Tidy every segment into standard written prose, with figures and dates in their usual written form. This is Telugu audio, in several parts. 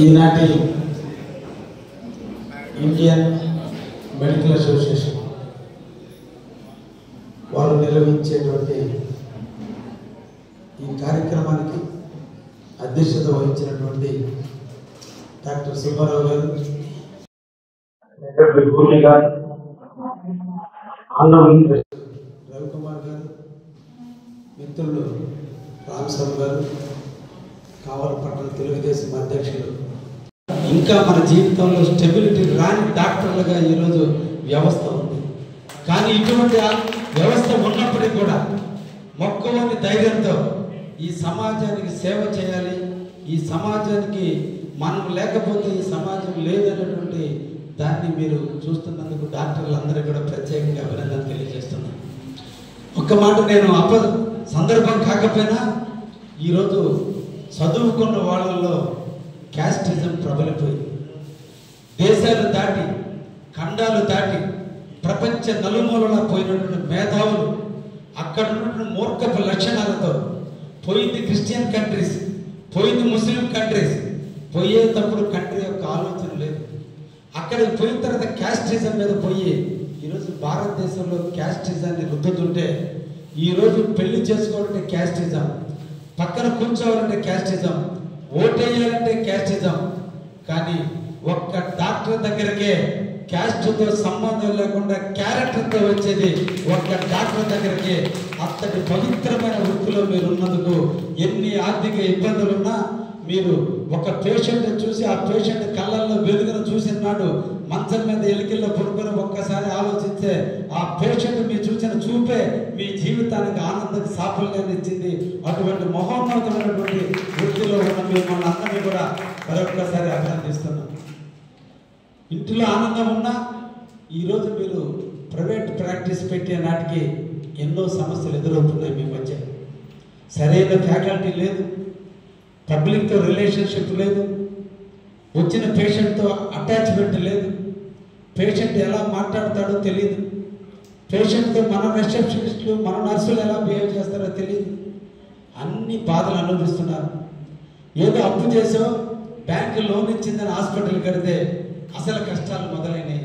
ఈనాటి ఇండియన్ మెడికల్ అసోసియేషన్ వారు నిర్వహించేటువంటి ఈ కార్యక్రమానికి అధ్యక్షత వహించినటువంటి డాక్టర్ సుబ్బారావు గారు, రవికుమార్ గారు, మిత్రులు రామస్వామి గారు, కావలపట్నం తెలుగుదేశం అధ్యక్షులు, ఇంకా మన జీవితంలో స్టెబిలిటీ రాని డాక్టర్లుగా ఈరోజు వ్యవస్థ ఉంది. కానీ ఇటువంటి వ్యవస్థ ఉన్నప్పటికీ కూడా మొక్కలోని ధైర్యంతో ఈ సమాజానికి సేవ చేయాలి, ఈ సమాజానికి మనం లేకపోతే ఈ సమాజం లేదనేటువంటి దాన్ని మీరు చూస్తున్నందుకు డాక్టర్లందరూ కూడా ప్రత్యేకంగా అభినందన తెలియజేస్తున్నాను. ఒక్క మాట, నేను సందర్భం కాకపోయినా ఈరోజు చదువుకున్న వాళ్ళల్లో క్యాస్టిజం ప్రబలిపోయింది. దేశాలు దాటి, ఖండాలు దాటి, ప్రపంచ నలుమూలలా పోయినటువంటి మేధావులు, అక్కడ ఉన్నటువంటి మూర్ఖపు లక్షణాలతో పోయింది క్రిస్టియన్ కంట్రీస్, పోయింది ముస్లిం కంట్రీస్. పోయేటప్పుడు కంట్రీ యొక్క ఆలోచన లేదు. అక్కడికి పోయిన తర్వాత క్యాస్టిజం మీద పోయి ఈరోజు భారతదేశంలో క్యాస్టిజాన్ని రుద్దుతుంటే, ఈరోజు పెళ్లి చేసుకోవాలంటే క్యాస్టిజం, పక్కన కూర్చోవాలంటే క్యాస్టిజం, ఓటేయాలంటే క్యాస్టిజం. కానీ ఒక్క డాక్టర్ దగ్గరకే క్యాస్ట్తో సంబంధం లేకుండా క్యారెక్టర్తో వచ్చేది ఒక్క డాక్టర్ దగ్గరకే. అంతటి పవిత్రమైన వృత్తిలో మీరు ఉన్నందుకు ఎన్ని ఆర్థిక ఇబ్బందులున్నా మీరు ఒక పేషెంట్ చూసి ఆ పేషెంట్ కళ్ళల్లో వెలుగును చూసిన నాడు మంచం మీద ఎలికిల్లో పడుకొని ఒక్కసారి ఆలోచిస్తే ఆ పేషెంట్ మీరు చూసిన చూపే మీ జీవితానికి ఆనందం సాఫల్యాన్ని ఇచ్చింది. అటువంటి మహోన్నతమైనటువంటి వృత్తిలో ఉన్న మిమ్మల్ని అందరినీ కూడా మరొక్కసారి అభినందిస్తున్నాం. ఇంటిలో ఆనందం ఉన్నా ఈరోజు మీరు ప్రైవేట్ ప్రాక్టీస్ పెట్టే నాటికి ఎన్నో సమస్యలు ఎదురవుతున్నాయి. మీ మధ్య సరైన ఫ్యాకల్టీ లేదు, పబ్లిక్తో రిలేషన్షిప్ లేదు, వచ్చిన పేషెంట్తో అటాచ్మెంట్ లేదు, పేషెంట్ ఎలా మాట్లాడతాడో తెలియదు, పేషెంట్తో మన రిసెప్షనిస్టులు మన నర్సులు ఎలా బిహేవ్ చేస్తారో తెలియదు. అన్ని బాధలు అనుభవిస్తున్నారు. ఏదో అప్పు చేసో బ్యాంకు లోన్ ఇచ్చిందని హాస్పిటల్ కడితే అసలు కష్టాలు మొదలైనవి.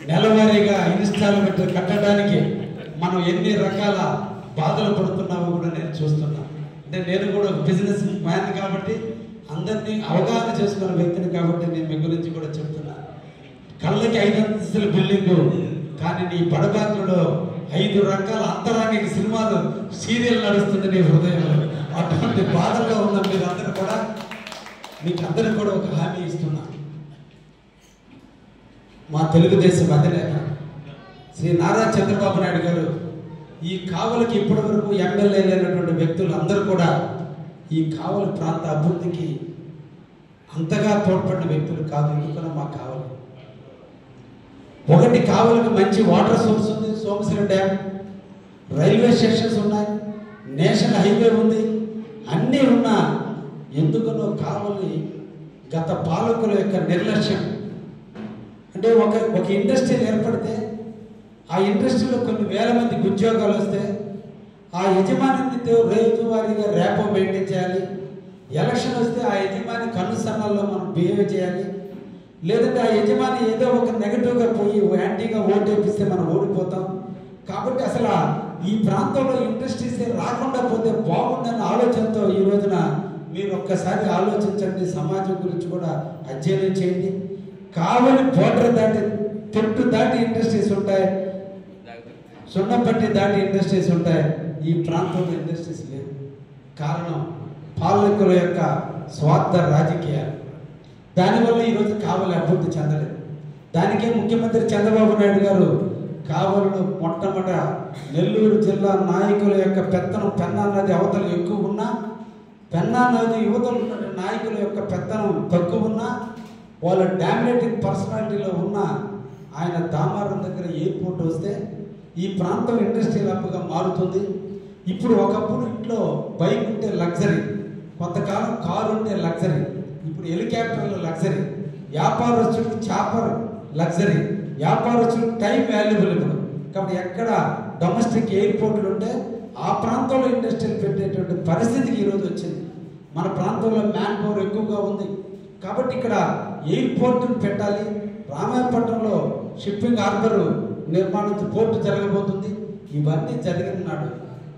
నెలవారీగా ఇన్స్టాల్మెంట్ కట్టడానికి మనం ఎన్ని రకాల బాధలు పడుతున్నామో కూడా నేను చూస్తున్నాను. అంటే నేను కూడా బిజినెస్ మ్యాన్ కాబట్టి అందరినీ అవగాహన చేసుకున్న వ్యక్తిని కాబట్టి నేను మీ గురించి కూడా చెప్తున్నా. కళ్ళకి 5 అంతస్తుల బిల్డింగు, కానీ నీ పడబాకులో 5 రకాల అంతరాంగిక సినిమాలు సీరియల్ నడుస్తుంది నీ హృదయంలో. అటువంటి బాధల్లో ఉన్న మీరందరూ కూడా మీకు అందరికీ కూడా ఒక హామీ ఇస్తున్నా. మా తెలుగుదేశం అధినేత శ్రీ నారా చంద్రబాబు నాయుడు గారు ఈ కావలికి ఇప్పటి వరకు ఎమ్మెల్యే లేనటువంటి వ్యక్తులు అందరూ కూడా ఈ కావలి ప్రాంత అభివృద్ధికి అంతగా తోడ్పడిన వ్యక్తులు కాదు. ఎందుకన్నా మా కావలి ఒకటి, కావలికి మంచి వాటర్ సోర్స్ ఉంది, సోమశిల డ్యామ్, రైల్వే స్టేషన్స్ ఉన్నాయి, నేషనల్ హైవే ఉంది, అన్నీ ఉన్నా ఎందుకనో కావలి గత పాలకుల యొక్క నిర్లక్ష్యం. అంటే ఒక ఇండస్ట్రీ ఏర్పడితే ఆ ఇండస్ట్రీలో కొన్ని వేల మందికి ఉద్యోగాలు వస్తే ఆ యజమానితో రోజువారీగా ర్యాపో మెయింటైన్ చేయాలి. ఎలక్షన్ వస్తే ఆ యజమాని కనుసన్నల్లో మనం బిహేవ్ చేయాలి. లేదంటే ఆ యజమాని ఏదో ఒక నెగటివ్గా పోయి యాంటీగా ఓటు వేపిస్తే మనం ఓడిపోతాం. కాబట్టి అసలు ఈ ప్రాంతంలో ఇండస్ట్రీస్ రాకుండా పోతే బాగుందన్న ఆలోచనతో ఈ రోజున మీరు ఒక్కసారి ఆలోచించండి. సమాజం గురించి కూడా అధ్యయనం చేయండి. కావలి బోర్డర్ దాటి, తెట్టు దాటి ఇండస్ట్రీస్ ఉంటాయి, సున్నపట్టి దాటి ఇండస్ట్రీస్ ఉంటాయి. ఈ ప్రాంతంలో ఇండస్ట్రీస్ లేవు. కారణం పాలకుల యొక్క స్వార్థ రాజకీయాలు. దానివల్ల ఈరోజు కావలి అభివృద్ధి చెందలేదు. దానికే ముఖ్యమంత్రి చంద్రబాబు నాయుడు గారు కావలిలో మొట్టమొదట నెల్లూరు జిల్లా నాయకుల యొక్క పెత్తనం పెన్నా నది అవతల ఎక్కువ ఉన్నా, పెన్నా నది యువతలు ఉన్న నాయకుల యొక్క పెత్తనం తక్కువ ఉన్నా, వాళ్ళ డామినేటింగ్ పర్సనాలిటీలో ఉన్న ఆయన దామారం దగ్గర ఎయిర్పోర్ట్ వస్తే ఈ ప్రాంతం ఇండస్ట్రియల్ హబ్గా మారుతుంది. ఇప్పుడు ఒకప్పుడు ఇంట్లో బైక్ ఉంటే లగ్జరీ, కొంతకాలం కారు ఉంటే లగ్జరీ, ఇప్పుడు హెలికాప్టర్లో లగ్జరీ. వ్యాపారస్తుడికి చాపర్ లగ్జరీ, వ్యాపారస్తుడికి టైం వాల్యుబుల్. ఇప్పుడు కాబట్టి ఎక్కడ డొమెస్టిక్ ఎయిర్పోర్ట్లు ఉంటే ఆ ప్రాంతంలో ఇండస్ట్రీలు పెట్టేటువంటి పరిస్థితికి ఈరోజు వచ్చింది. మన ప్రాంతంలో మ్యాన్ పవర్ ఎక్కువగా ఉంది కాబట్టి ఇక్కడ ఎయిర్పోర్టును పెట్టాలి. రామాయపట్నంలో షిప్పింగ్ హార్బర్ నిర్మాణం పోర్టు జరగబోతుంది. ఇవన్నీ జరిగిన నాడు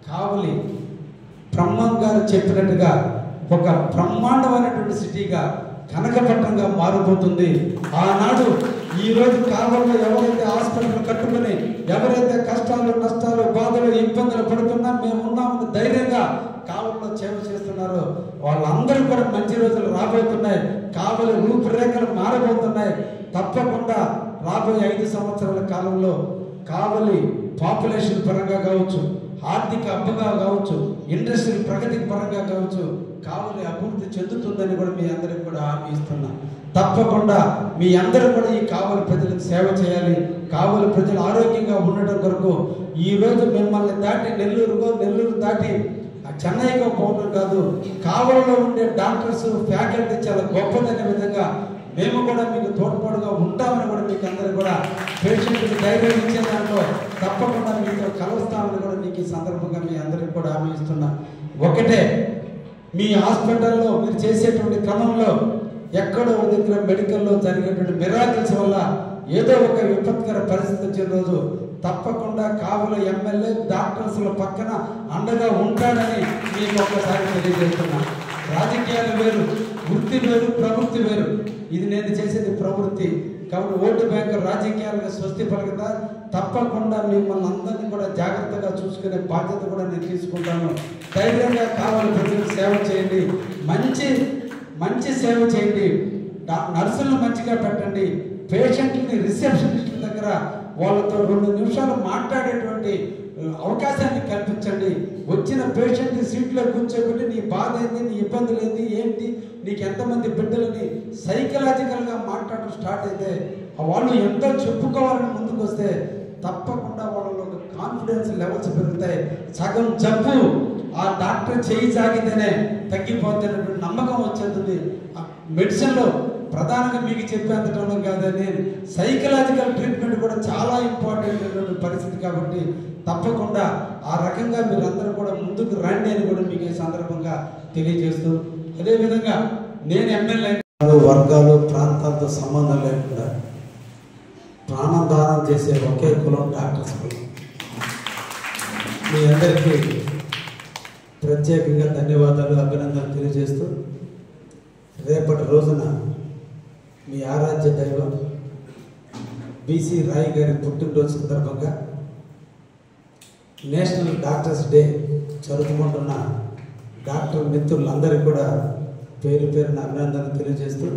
కావలి బ్రహ్మం గారు చెప్పినట్టుగా ఒక బ్రహ్మాండమైనటువంటి సిటీగా కనకపట్నంగా మారిపోతుంది. ఆనాడు ఈరోజు కావలిలో ఎవరైతే హాస్పిటల్ కట్టుకుని ఎవరైతే కష్టాలు నష్టాలు బాధలు ఇబ్బందులు పడుతున్నా మేము ఉన్నామని ధైర్యంగా కావలిలో సేవ చేస్తున్నారో వాళ్ళందరూ కూడా మంచి రోజులు రాబోతున్నాయి. కావలి రూపురేఖలు మారబోతున్నాయి. తప్పకుండా రాబోయే 5 సంవత్సరాల కాలంలో కావలి పాపులేషన్ పరంగా కావచ్చు, ఆర్థిక అబ్బగా కావచ్చు, ఇండస్ట్రియల్ ప్రగతి పరంగా కావచ్చు, కావలి అభివృద్ధి చెందుతుందని కూడా మీ అందరికి కూడా హామీ ఇస్తున్నా. తప్పకుండా మీ అందరూ కూడా ఈ కావలి ప్రజలకు సేవ చేయాలి. కావలి ప్రజలు ఆరోగ్యంగా ఉండటం కొరకు ఈరోజు మిమ్మల్ని దాటి నెల్లూరు దాటి చెన్నైగా పోవడం కాదు, కావలిలో ఉండే డాక్టర్స్ ఫ్యాకల్టీ చాలా గొప్పదనే విధంగా మేము కూడా మీకు తోడ్పాటుగా ఉంటామని కూడా మీకు అందరూ కూడా పేషెంట్కి ధైర్యం ఇచ్చే దాంట్లో తప్పకుండా మీతో కలుస్తామని కూడా మీకు ఈ సందర్భంగా మీ అందరికీ కూడా హామీ ఇస్తున్నా. ఒకటే, మీ హాస్పిటల్లో మీరు చేసేటువంటి క్రమంలో ఎక్కడో దగ్గర మెడికల్లో జరిగేటువంటి మిరాకిల్స్ వల్ల ఏదో ఒక విపత్కర పరిస్థితి వచ్చే రోజు తప్పకుండా కావలి ఎమ్మెల్యే డాక్టర్స్ల పక్కన అండగా ఉంటాడని మీకు ఒక్కసారి తెలియజేస్తున్నా. రాజకీయాలు వేరు, వృత్తి వేరు, ప్రవృత్తి వేరు. ఇది నేను చేసేది ప్రవృత్తి కాబట్టి ఓటు బ్యాంకు రాజకీయాలకు స్వస్తి పలుకుతా. తప్పకుండా మిమ్మల్ని అందరినీ కూడా జాగ్రత్తగా చూసుకునే బాధ్యత కూడా నేను తీసుకుంటాను. ధైర్యంగా కావలి ప్రజలకు సేవ చేయండి, మంచి సేవ చేయండి, నర్సులను మంచిగా పెట్టండి, పేషెంట్ని రిసెప్షనిస్టుల దగ్గర వాళ్ళతో 2 నిమిషాలు మాట్లాడేటువంటి అవకాశాన్ని కల్పించండి. వచ్చిన పేషెంట్ని సీట్లో కూర్చోబెట్టి నీ బాధ ఏంది, నీ ఇబ్బందులు ఏంది, ఏంటి, నీకు ఎంతమంది బిడ్డలని సైకలాజికల్గా మాట్లాడడం స్టార్ట్ అయితే వాళ్ళు ఎంతో చెప్పుకోవాలని ముందుకు వస్తే తప్పకుండా వాళ్ళలో కాన్ఫిడెన్స్ లెవెల్స్ పెరుగుతాయి. సగం జబ్బు ఆ డాక్టర్ చేయి సాగితేనే తగ్గిపోతున్నటువంటి నమ్మకం వచ్చేస్తుంది. మెడిసిన్లో ప్రధానంగా మీకు చెప్పేంతటం కాదని సైకలాజికల్ ట్రీట్మెంట్ కూడా చాలా ఇంపార్టెంట్ అయినటువంటి పరిస్థితి కాబట్టి తప్పకుండా ఆ రకంగా మీరందరూ కూడా ముందుకు రండి అని కూడా మీకు ఈ సందర్భంగా తెలియజేస్తూ, అదేవిధంగా నేను ఎమ్మెల్యే వర్గాలు ప్రాంతాలతో సంబంధం లేకుండా ప్రాణం దానం చేసే ఒకే కులం డాక్టర్స్ కులం. మీ అందరికీ ప్రత్యేకంగా ధన్యవాదాలు, అభినందనలు తెలియజేస్తూ రేపటి రోజున మీ ఆరాధ్య దైవం బీసీ రాయ్ గారి పుట్టినరోజు సందర్భంగా నేషనల్ డాక్టర్స్ డే జరుపుకుంటున్న డాక్టర్ మిత్రులందరికీ కూడా పేరు పేరున అభినందనలు తెలియజేస్తూ,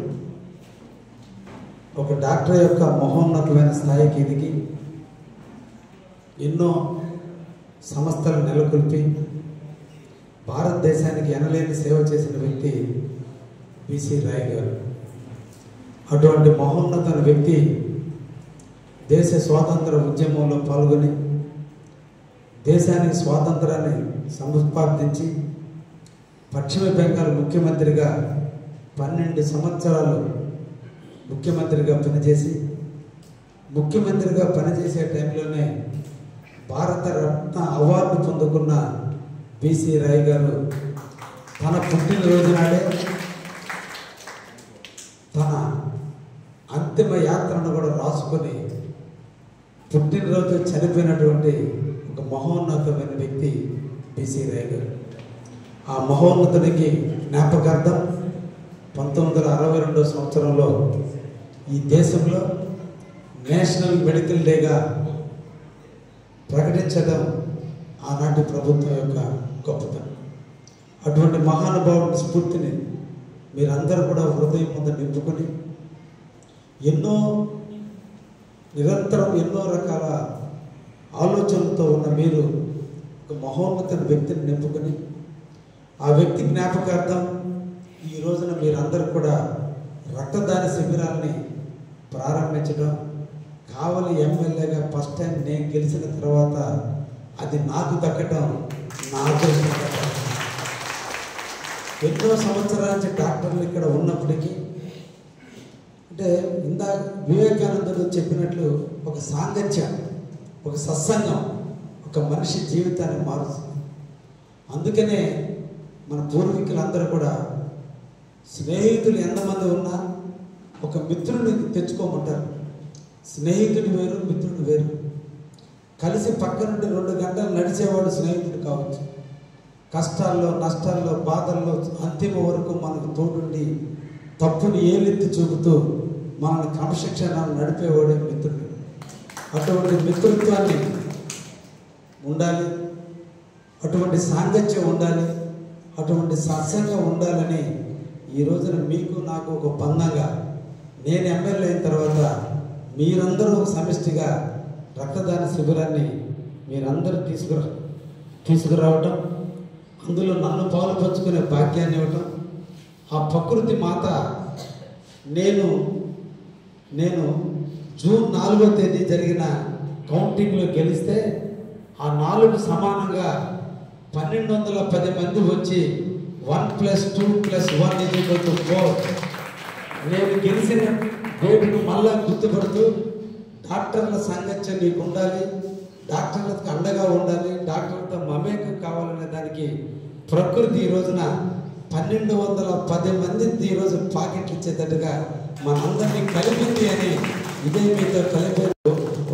ఒక డాక్టర్ యొక్క మహోన్నతమైన స్థాయికి ఎదిగి ఎన్నో సంస్థలు నెలకొల్పి భారతదేశానికి ఎనలేని సేవ చేసిన వ్యక్తి బీసీ రాయ్ గారు. అటువంటి మహోన్నతమైన వ్యక్తి దేశ స్వాతంత్ర ఉద్యమంలో పాల్గొని దేశానికి స్వాతంత్రాన్ని సంపాదించి పశ్చిమ బెంగాల్ ముఖ్యమంత్రిగా 12 సంవత్సరాలు ముఖ్యమంత్రిగా పనిచేసి ముఖ్యమంత్రిగా పనిచేసే టైంలోనే భారత రత్న అవార్డు పొందుకున్న బీసీ రాయ్ గారు తన పుట్టినరోజు నాడే తన అంతిమ యాత్రను కూడా రాసుకొని పుట్టినరోజు చనిపోయినటువంటి ఒక మహోన్నతమైన వ్యక్తి బీసీ రాయ్ గారు. ఆ మహోన్నతునికి జ్ఞాపకార్థం 1962 సంవత్సరంలో ఈ దేశంలో నేషనల్ మెడికల్ డేగా ప్రకటించడం ఆనాటి ప్రభుత్వం యొక్క గొప్పతనం. అటువంటి మహానుభావుడి స్ఫూర్తిని మీరందరూ కూడా హృదయం ముందు నింపుకొని నిరంతరం ఎన్నో రకాల ఆలోచనలతో ఉన్న మీరు ఒక మహోన్నత వ్యక్తిని నింపుకొని ఆ వ్యక్తి జ్ఞాపకార్థం ఈ రోజున మీరందరూ కూడా రక్తదాన శిబిరాలని ప్రారంభించడం, కావలి ఎమ్మెల్యేగా ఫస్ట్ టైం నేను గెలిచిన తర్వాత అది నాకు దక్కడం నా అదృష్టం. ఎన్నో సంవత్సరాల నుంచి డాక్టర్లు ఇక్కడ ఉన్నప్పటికీ అంటే ఇందాక వివేకానందుడు చెప్పినట్లు ఒక సాంగత్యం, ఒక సత్సంగం ఒక మనిషి జీవితాన్ని మారుస్తుంది. అందుకనే మన పూర్వీకులందరూ కూడా స్నేహితులు ఎంతమంది ఉన్నా ఒక మిత్రుడిని తెచ్చుకోమంటారు. స్నేహితుడు వేరు, మిత్రుడు వేరు. కలిసి పక్కనుండి 2 గంటలు నడిచేవాడు స్నేహితుడు కావచ్చు. కష్టాల్లో, నష్టాల్లో, బాధల్లో అంతిమ వరకు మనకు తోడుండి తప్పుని ఏలెత్తి చూపుతూ మనల్ని క్రమశిక్షణను నడిపేవాడే మిత్రుడు. అటువంటి మిత్రుత్వాన్ని ఉండాలి, అటువంటి సాంగత్యం ఉండాలి, అటువంటి సత్సంగం ఉండాలని ఈ రోజున మీకు నాకు ఒక బంధంగా నేను ఎమ్మెల్యే అయిన తర్వాత మీరందరూ సమిష్టిగా రక్తదాన శిబిరాన్ని మీరందరూ తీసుకురావటం, అందులో నన్ను పాలు పంచుకునే భాగ్యాన్ని ఇవ్వటం, ఆ ప్రకృతి మాత నేను జూన్ 4వ తేదీ జరిగిన కౌంటింగ్లో గెలిస్తే ఆ 4 సమానంగా 1210 మంది వచ్చి 1+2+1=4 నేను గెలిచిన డేటును మళ్ళా గుర్తుపడుతూ డాక్టర్ల సాంగత్యం నీకు ఉండాలి, డాక్టర్లకు అండగా ఉండాలి, డాక్టర్లతో మమేకం కావాలనే దానికి ప్రకృతి ఈ రోజున 1210 మందిని ఈరోజు పాకెట్లు ఇచ్చేటట్టుగా మనందరినీ కలిపింది అని ఇదే మీతో కలిపే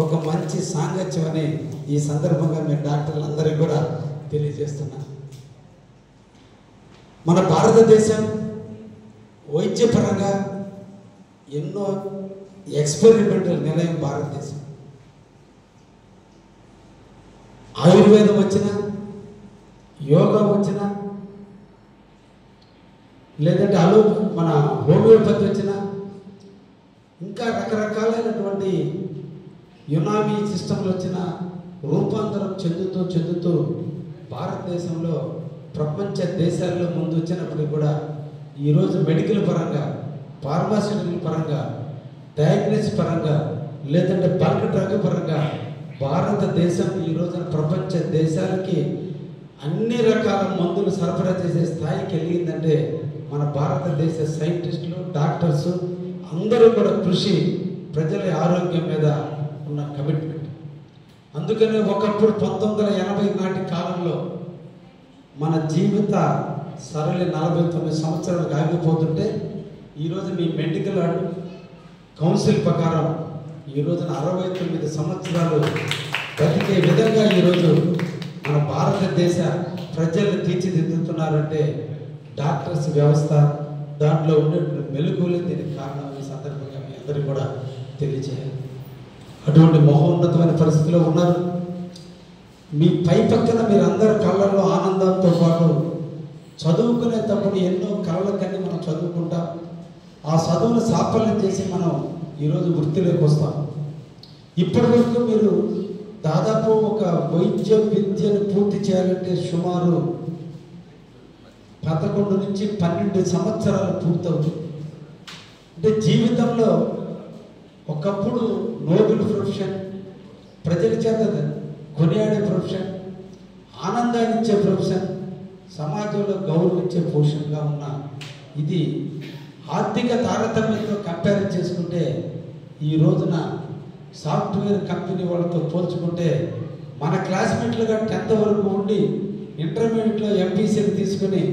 ఒక మంచి సాంగత్యం అని ఈ సందర్భంగా మీ డాక్టర్లందరికీ కూడా తెలియజేస్తున్నా. మన భారతదేశం వైద్యపరంగా ఎన్నో ఎక్స్పెరిమెంటల్ నిలయం భారతదేశం. ఆయుర్వేదం వచ్చినా, యోగా వచ్చినా, లేదంటే మన హోమియోపతి వచ్చినా, ఇంకా రకరకాలైనటువంటి యునామీ సిస్టంలు వచ్చిన రూపాంతరం చెందుతూ భారతదేశంలో ప్రపంచ దేశాల్లో ముందు వచ్చినప్పటికీ కూడా ఈరోజు మెడికల్ పరంగా, ఫార్మాస్యూటికల్ పరంగా, డయాగ్నోసిస్ పరంగా, లేదంటే బల్క్ డ్రగ్ పరంగా భారతదేశం ఈ రోజున ప్రపంచ దేశాలకి అన్ని రకాల మందులు సరఫరా చేసే స్థాయికి వెళ్ళిందంటే మన భారతదేశ సైంటిస్టులు, డాక్టర్స్ అందరూ కూడా కృషి, ప్రజల ఆరోగ్యం మీద ఉన్న కమిట్మెంట్. అందుకనే ఒకప్పుడు 1980 నాటి కాలంలో మన జీవిత సరళి 49 సంవత్సరాలకు ఆగిపోతుంటే ఈరోజు మీ మెడికల్ కౌన్సిల్ ప్రకారం ఈ రోజున 69 సంవత్సరాలు బ్రతికే విధంగా ఈరోజు మన భారతదేశ ప్రజల్ని తీర్చిదిద్దుతున్నారంటే డాక్టర్స్ వ్యవస్థ, దాంట్లో ఉండే మెలకువలే దీనికి కారణం. ఈ సందర్భంగా మీ అందరికీ కూడా తెలియజేయాలి. అటువంటి మహోన్నతమైన పరిస్థితిలో ఉన్నారు. మీ పై పక్కన మీరందరి కళ్ళల్లో ఆనందంతో పాటు చదువుకునేటప్పుడు ఎన్నో కళల కన్నీ మనం చదువుకుంటాం. ఆ చదువును సాఫల్యం చేసి మనం ఈరోజు వృత్తిలోకి వస్తాం. ఇప్పటి వరకు మీరు దాదాపు ఒక వైద్య విద్యను పూర్తి చేయాలంటే సుమారు 11 నుంచి 12 సంవత్సరాలు పూర్తవుతుంది. అంటే జీవితంలో ఒకప్పుడు నోబెల్ ప్రొఫెషన్, ప్రజల చేత కొనియాడే ప్రొఫెషన్, ఆనందాన్ని ఇచ్చే ప్రొఫెషన్, సమాజంలో గౌరవించే ప్రొఫెషన్గా ఉన్న ఇది ఆర్థిక తారతమ్యంతో కంపేర్ చేసుకుంటే ఈ రోజున సాఫ్ట్వేర్ కంపెనీ వాళ్ళతో పోల్చుకుంటే మన క్లాస్మేట్లుగా 10th వరకు ఉండి ఇంటర్మీడియట్లో ఎంపీసీలు తీసుకుని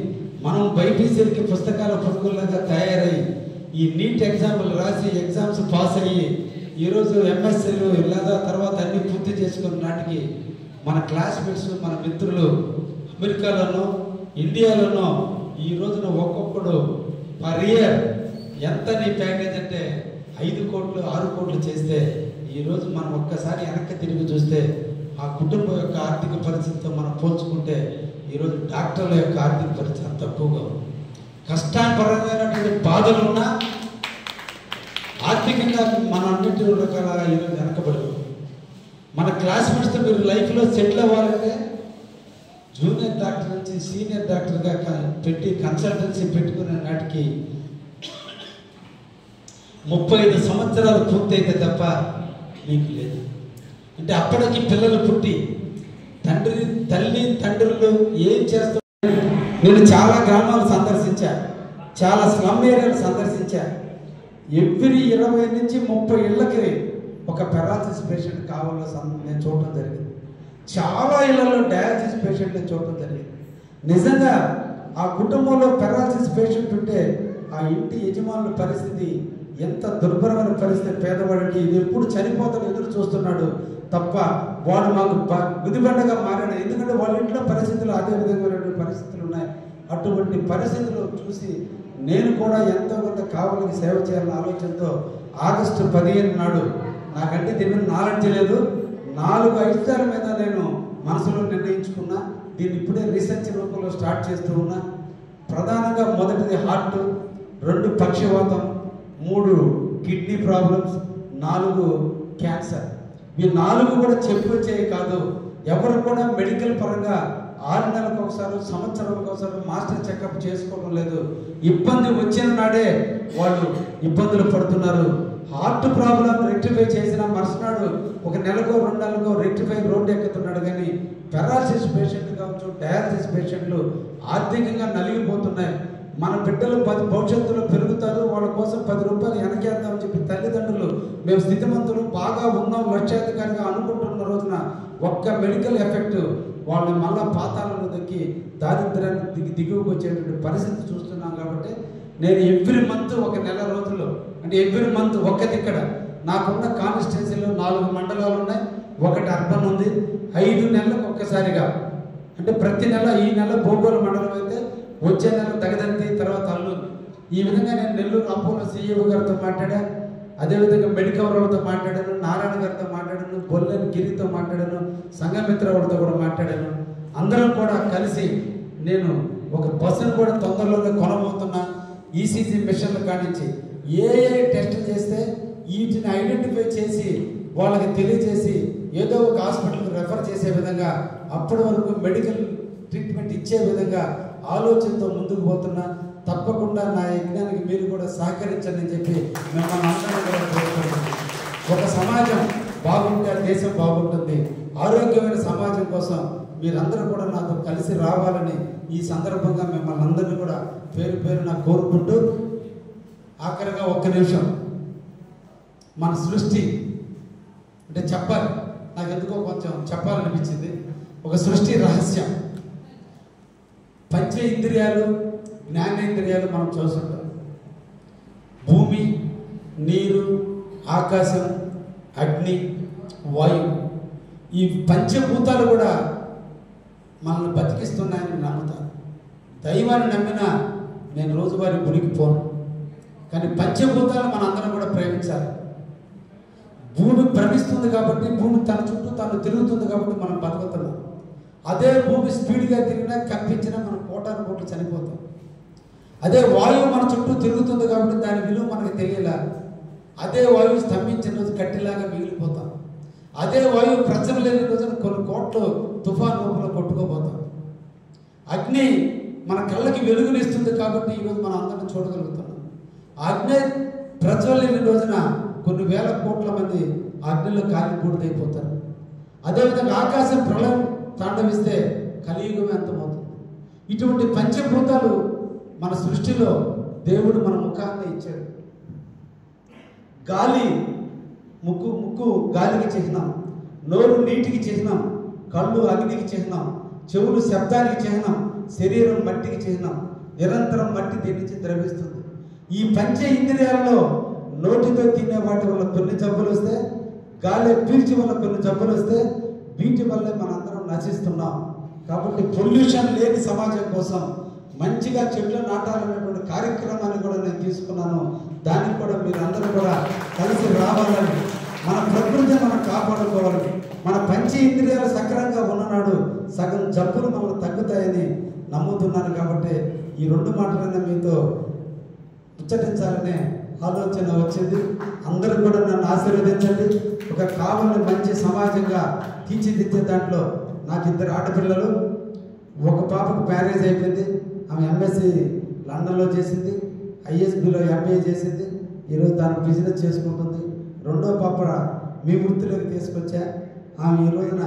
మనం బైపీసీలకి పుస్తకాల పురుగులాగా తయారై ఈ నీట్ ఎగ్జామ్లు రాసి ఎగ్జామ్స్ పాస్ అయ్యి ఈరోజు ఎంఎస్సీలు లేదా తర్వాత అన్ని పూర్తి చేసుకున్న నాటికి మన క్లాస్మేట్స్, మన మిత్రులు అమెరికాలోనో ఇండియాలోనో ఈ రోజున ఒక్కొక్కడు పర్ ఇయర్ ఎంత నీ ప్యాకేజ్ అంటే 5 కోట్లు 6 కోట్లు చేస్తే ఈరోజు మనం ఒక్కసారి వెనక్కి తిరిగి చూస్తే ఆ కుటుంబం యొక్క ఆర్థిక పరిస్థితితో మనం పోల్చుకుంటే ఈరోజు డాక్టర్ల యొక్క ఆర్థిక పరిస్థితి తక్కువగా ఉంది. కష్టాపరమైనటువంటి బాధలున్నా ఆర్థికంగా మనం అన్నింటి రకాలుగా ఈరోజు వెనకబడి మన క్లాస్మేట్స్తో మీరు లైఫ్లో సెటిల్ అవ్వాలంటే జూనియర్ డాక్టర్ నుంచి సీనియర్ డాక్టర్గా పెట్టి కన్సల్టెన్సీ పెట్టుకునే నాటికి 35 సంవత్సరాలు పూర్తయితే తప్ప మీకు లేదు. అంటే అప్పటికి పిల్లలు పుట్టి తల్లి తండ్రులు ఏం చేస్తున్నారు? నేను చాలా గ్రామాలు సందర్శించా, చాలా స్లమ్ ఏరియాలు సందర్శించా. ఎవ్రీ 20 నుంచి 30 ఇళ్ళకి ఒక పెరాలసిస్ పేషెంట్ కావాలో నేను చూడటం జరిగింది. చాలా ఇళ్లలో డయాలసిస్ పేషెంట్ నేను చూడటం జరిగింది. నిజంగా ఆ కుటుంబంలో పెరాలసిస్ పేషెంట్ ఉంటే ఆ ఇంటి యజమానుల పరిస్థితి ఎంత దుర్భరమైన పరిస్థితి. పేదవాడికి ఇది ఎప్పుడు చనిపోతాడు ఎదురు చూస్తున్నాడు తప్ప వాడు మాకు గుదిబండగా మారాడు. ఎందుకంటే వాళ్ళ ఇంట్లో పరిస్థితులు అదే విధమైన పరిస్థితులు ఉన్నాయి. అటువంటి పరిస్థితులు చూసి నేను కూడా ఎంతో కొంత కావాలని సేవ చేయాలన్న ఆలోచనతో ఆగస్టు 15 నాడు, నాకంటే దీని మీద నాలెడ్జ్ లేదు, 4 ఐటెల మీద నేను మనసులో నిర్ణయించుకున్నా. దీన్ని ఇప్పుడే రీసెర్చ్ రూపంలో స్టార్ట్ చేస్తూ ఉన్నా. ప్రధానంగా మొదటిది హార్ట్, 2 పక్షవాతం, 3 కిడ్నీ ప్రాబ్లమ్స్, 4 క్యాన్సర్. ఈ 4 కూడా చెప్పొచ్చేవి కాదు. ఎవరు కూడా మెడికల్ పరంగా 6 నెలలకు ఒకసారి, సంవత్సరాలకు ఒకసారి మాస్టర్ చెకప్ చేసుకోవడం లేదు. ఇబ్బంది వచ్చిన నాడే వాళ్ళు ఇబ్బందులు పడుతున్నారు. హార్ట్ ప్రాబ్లం రెక్టిఫై చేసిన మరుసనాడు 1 నెలకో 2 నెలలకో రెక్టిఫై రోడ్డు ఎక్కుతున్నాడు. కానీ పెరాలసిస్ పేషెంట్ కావచ్చు, డయాలసిస్ పేషెంట్లు ఆర్థికంగా నలిగిపోతున్నాయి. మన బిడ్డలు భవిష్యత్తులో పెరుగుతారు, వాళ్ళ కోసం 10 రూపాయలు వెనకేద్దామని చెప్పి తల్లిదండ్రులు మేము స్థితిమంతులు బాగా ఉన్నాం లక్ష్యాధికారిగా అనుకుంటున్న రోజున ఒక్క మెడికల్ ఎఫెక్ట్ వాళ్ళని మళ్ళా పాతాలను దక్కి దారిద్ర్యాన్ని దిగువకు వచ్చేటువంటి పరిస్థితి చూస్తున్నాం. కాబట్టి నేను ఎవ్రీ మంత్ 1 నెల రోజుల్లో, అంటే ఎవ్రీ మంత్ ఒక్కది ఇక్కడ నాకున్న కాన్స్టిట్యున్సీలో 4 మండలాలు ఉన్నాయి, 1 అర్బన్ ఉంది. 5 నెలలకు ఒక్కసారిగా, అంటే ప్రతి నెల, ఈ నెల భోగోలు మండలం అయితే వచ్చే నెల దగదంతి, తర్వాత అల్లూరు. ఈ విధంగా నేను నెల్లూరు అపోలో సిఇఓ గారితో మాట్లాడా, అదేవిధంగా మెడికల్ వాళ్ళతో మాట్లాడాను, నారాయణ గారితో మాట్లాడాను, బొల్లని గిరితో మాట్లాడాను, సంఘమిత్ర వాళ్ళతో కూడా మాట్లాడాను. అందరం కూడా కలిసి నేను ఒక బస్సును కూడా తొందరలోనే కొనబోతున్నా. ఈసీజీ మిషన్ల కానించి ఏ టెస్ట్ చేస్తే వీటిని ఐడెంటిఫై చేసి వాళ్ళకి తెలియజేసి ఏదో ఒక హాస్పిటల్కి రెఫర్ చేసే విధంగా, అప్పటి వరకు మెడికల్ ట్రీట్మెంట్ ఇచ్చే విధంగా ఆలోచనతో ముందుకు పోతున్నా. తప్పకుండా నా యజ్ఞానికి మీరు కూడా సహకరించండి అని చెప్పి మిమ్మల్ని అందరూ కూడా కోరుకుంటున్నాను. ఒక సమాజం బాగుంటే దేశం బాగుంటుంది. ఆరోగ్యమైన సమాజం కోసం మీరందరూ కూడా నాతో కలిసి రావాలని ఈ సందర్భంగా మిమ్మల్ని అందరినీ కూడా పేరు పేరున కోరుకుంటూ, ఆఖరిగా 1 నిమిషం మన సృష్టి అంటే చెప్పాలి, నాకు ఎందుకో కొంచెం చెప్పాలనిపించింది. ఒక సృష్టి రహస్యం, పంచ ఇంద్రియాలు, జ్ఞానేంద్రియాలు మనం చూస్తుంటాం. భూమి, నీరు, ఆకాశం, అగ్ని, వాయువు, ఈ పంచభూతాలు కూడా మనల్ని బతికిస్తున్నాయని నమ్ముతాను. దైవాన్ని నమ్మినా నేను రోజువారీ గుడికి పోను, కానీ పంచభూతాలు మనందరం కూడా ప్రేమించాలి. భూమి భ్రమిస్తుంది కాబట్టి, భూమి తన చుట్టూ తను తిరుగుతుంది కాబట్టి మనం బతుకుతున్నాం. అదే భూమి స్పీడ్గా తిరిగినా, కంపించినా మనం కోటాను కోట్లు చనిపోతాం. అదే వాయువు మన చుట్టూ తిరుగుతుంది కాబట్టి దాని విలువ మనకు తెలియలా. అదే వాయువు స్తంభించిన రోజు కట్టిలాగా మిగిలిపోతాం. అదే వాయువు ప్రచనలేని రోజున కొన్ని కోట్లు తుఫాన్ రూపంలో కొట్టుకోపోతాం. అగ్ని మన కళ్ళకి వెలుగునిస్తుంది కాబట్టి ఈరోజు మనం అందరం చూడగలుగుతున్నాం. అగ్ని ప్రజ్వలేని రోజున కొన్ని వేల కోట్ల మంది అగ్నిలో కాలి బూడిదైపోతారు. అదేవిధంగా ఆకాశం ప్రళయం తాండవిస్తే కలియుగమే అంతమవుతుంది. ఇటువంటి పంచభూతాలు మన సృష్టిలో దేవుడు మన ముఖాన్ని ఇచ్చాడు. గాలి, ముక్కు గాలికి చిహ్నం, నోరు నీటికి చిహ్నం, కళ్ళు అగ్నికి చిహ్నం, చెవులు శబ్దానికి చిహ్నం, శరీరం మట్టికి చిహ్నం. నిరంతరం మట్టి దీని నుంచి ద్రవిస్తుంది. ఈ పంచ ఇంద్రియాలలో నోటితో తినే వాటి వల్ల కొన్ని జబ్బులు వస్తే, గాలి పీల్చి వల్ల కొన్ని జబ్బులు వస్తే, వీటి వల్లే మనందరం నశిస్తున్నాం. కాబట్టి పొల్యూషన్ లేని సమాజం కోసం మంచిగా చెట్లు నాటాలనేటువంటి కార్యక్రమాన్ని కూడా నేను తీసుకున్నాను. దానికి కూడా మీరందరూ కూడా కలిసి రావాలని, మన ప్రకృతిని మనం కాపాడుకోవాలి. మన పంచ ఇంద్రియాలు సక్రమంగా ఉన్ననాడు సగం జబ్బులు మనకు తగ్గుతాయని నమ్ముతున్నాను. కాబట్టి ఈ 2 మాటలైనా మీతో ఉచ్చరించాలనే ఆలోచన వచ్చింది. అందరూ కూడా నన్ను ఆశీర్వదించండి. ఒక కావాలని మంచి సమాజంగా తీర్చిదిద్దే దాంట్లో నాకు 2 ఆడపిల్లలు, ఒక పాపకు మ్యారేజ్ అయిపోయింది, ఆమె ఎంఎస్సి లండన్లో చేసింది, ఐఎస్బిలో ఎంబీఏ చేసింది, ఈరోజు తాను బిజినెస్ చేసుకుంటుంది. 2వ పాప మీ వృత్తిలోకి తీసుకొచ్చా, ఆమె ఈ రోజున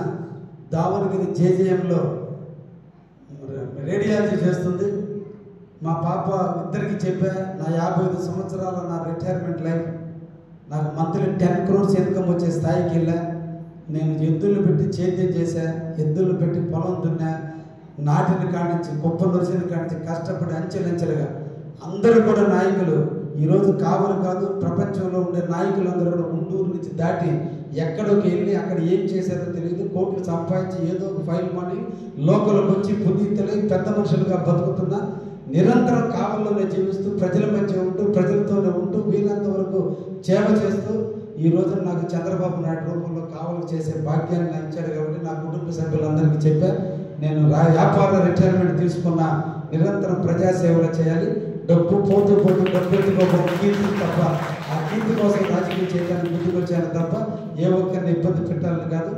దావణగిరి జేజేఎంలో రేడియాలజీ చేస్తుంది. మా పాప ఇద్దరికి చెప్పా, నా 55 సంవత్సరాల నా రిటైర్మెంట్ లైఫ్, నాకు మంత్లీ 10 crores ఇన్కమ్ వచ్చే స్థాయికి వెళ్ళా. నేను ఎద్దులు పెట్టి సేద్యం చేశా, ఎద్దులు పెట్టి పొలం దున్నా, నాటిని కానించి కుప్ప నొరిసిన కానించి కష్టపడి అంచెలంచెలుగా అందరూ కూడా నాయకులు ఈరోజు కావలు కాదు, ప్రపంచంలో ఉండే నాయకులందరూ కూడా గుంటూరు నుంచి దాటి ఎక్కడికి వెళ్ళి అక్కడ ఏం చేశారో తెలియదు, కోట్లు సంపాదించి ఏదో ఒక ఫైల్ మనీ లోకల్కి వచ్చి పునీతులై పెద్ద మనుషులుగా బతుకుతున్నా, నిరంతరం కావల్లోనే జీవిస్తూ ప్రజల మధ్య ఉంటూ ప్రజలతోనే ఉంటూ వీలంత వరకు సేవ చేస్తూ ఈ రోజు నాకు చంద్రబాబు నాయుడు రూపంలో కావలు చేసే భాగ్యాన్ని నాకు ఇచ్చాడు. కాబట్టి నా కుటుంబ సభ్యులందరికీ చెప్పా, నేను వ్యాపార రిటైర్మెంట్ తీసుకున్న నిరంతరం ప్రజాసేవలు చేయాలి. డబ్బు పోతూ పోతూ డబ్బు ఎత్తుకోవడం కీర్తి తప్ప, ఆ కీర్తి కోసం రాజకీయం చేయడానికి ముందుకు వచ్చాను తప్ప ఏ ఒక్కరిని ఇబ్బంది పెట్టాలని కాదు.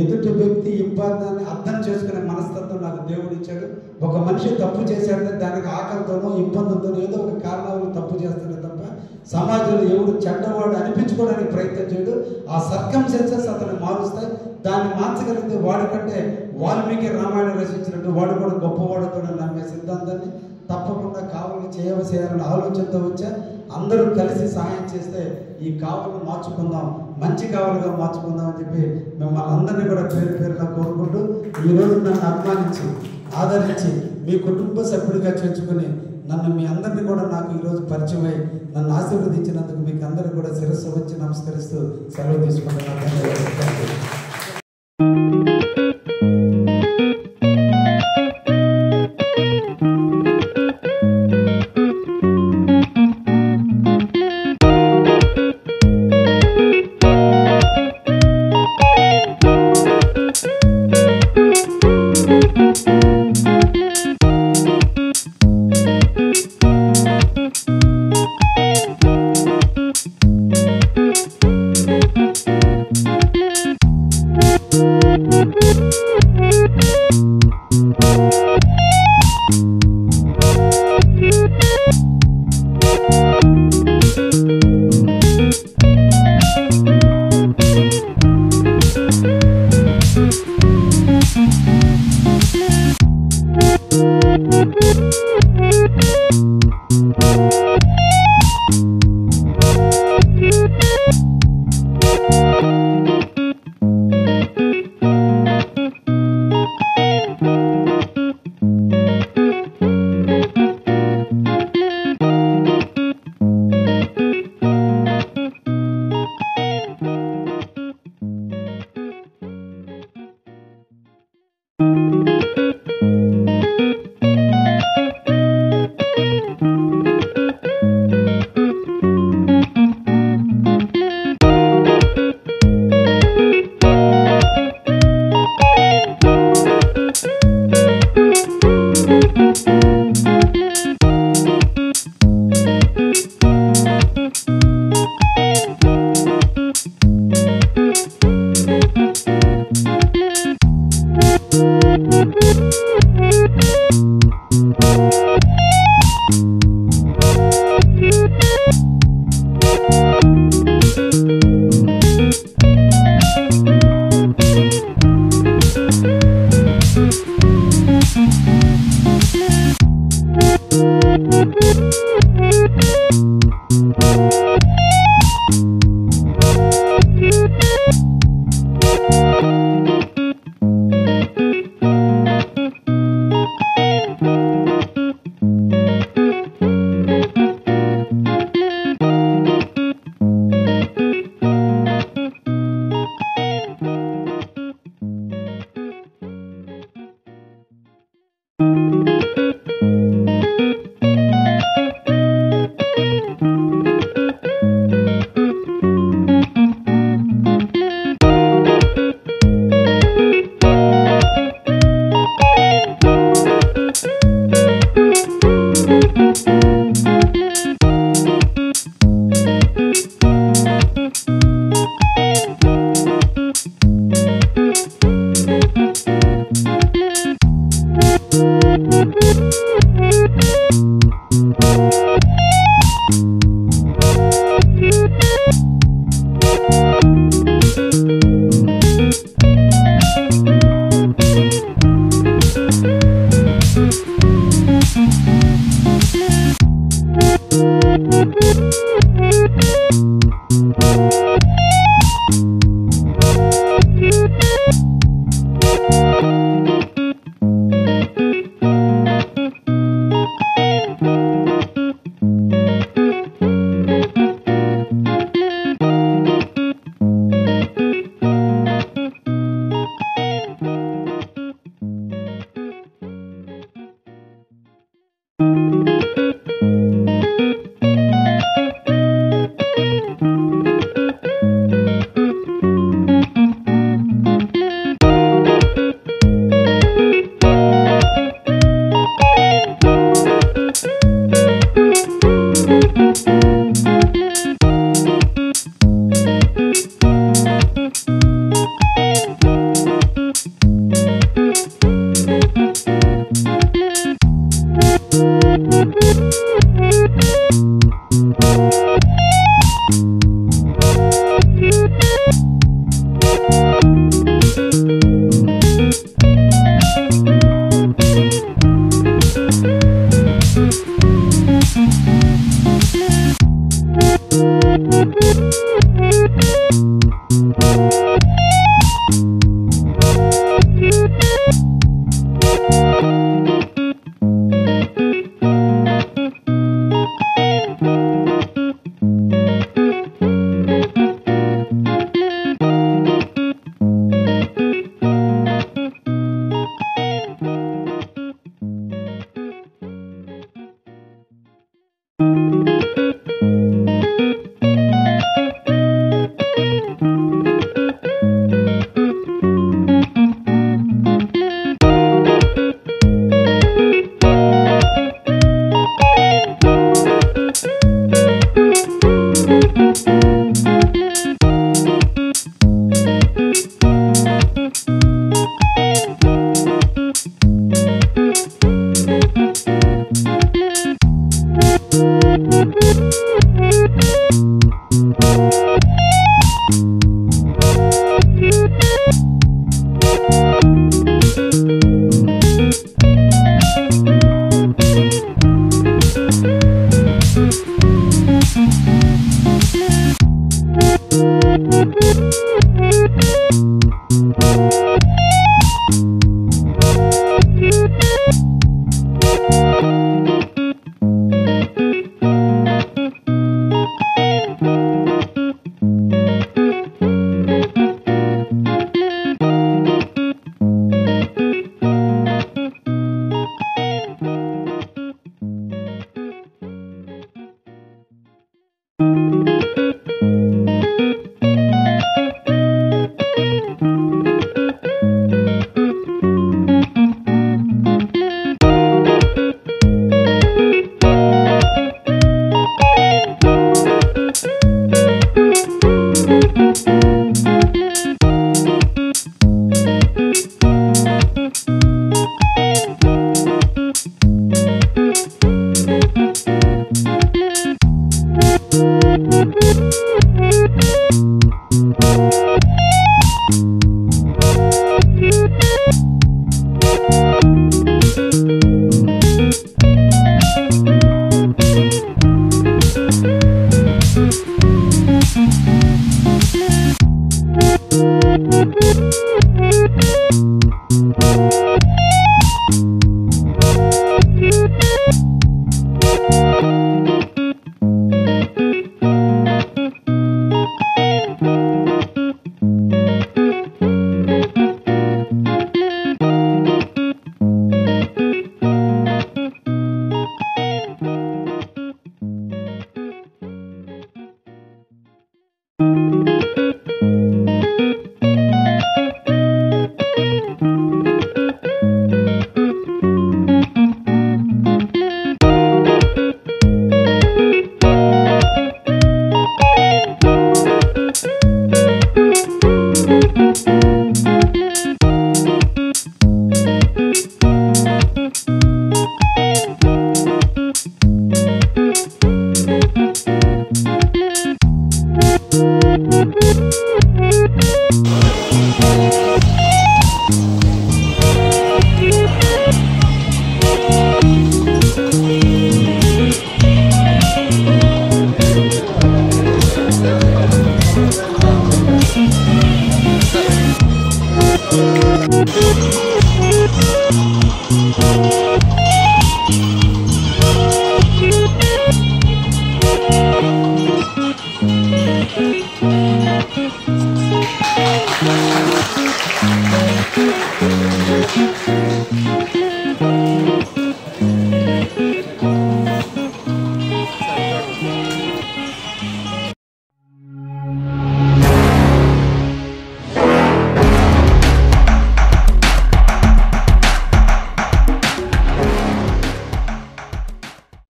ఎదుటి వ్యక్తి ఇబ్బందాన్ని అర్థం చేసుకునే మనస్తత్వం నాకు దేవుడు ఇచ్చాడు. ఒక మనిషి తప్పు చేశాడంటే దానికి ఆకలితోనో ఇబ్బందులతోనో ఏదో ఒక కారణాలు తప్పు చేస్తాడే తప్ప సమాజంలో ఎవరు చెడ్డవాడు అనిపించుకోవడానికి ప్రయత్నం చేయడు. ఆ సర్కమ్స్టెన్సెస్ అతను మారుస్తాయి. దాన్ని మార్చగలిగితే వాడికంటే వాల్మీకి రామాయణం రచించినట్టు వాడు కూడా గొప్పవాడుతో నమ్మే సిద్ధాంతాన్ని తప్పకుండా కావలి చేయాలని ఆలోచనతో వచ్చా. అందరూ కలిసి సహాయం చేస్తే ఈ కావలను మార్చుకుందాం, మంచి కావలుగా మార్చుకుందాం అని చెప్పి మిమ్మల్ని అందరినీ కూడా పేరు పేరున కోరుకుంటూ ఈరోజు నన్ను అభిమానించి ఆదరించి మీ కుటుంబ సభ్యుడిగా చేర్చుకుని నన్ను మీ అందరినీ కూడా నాకు ఈరోజు పరిచయం అయి నన్ను ఆశీర్వదించినందుకు మీకు అందరూ కూడా శిరస్సు వచ్చి నమస్కరిస్తూ సెలవు తీసుకుంటున్నాను.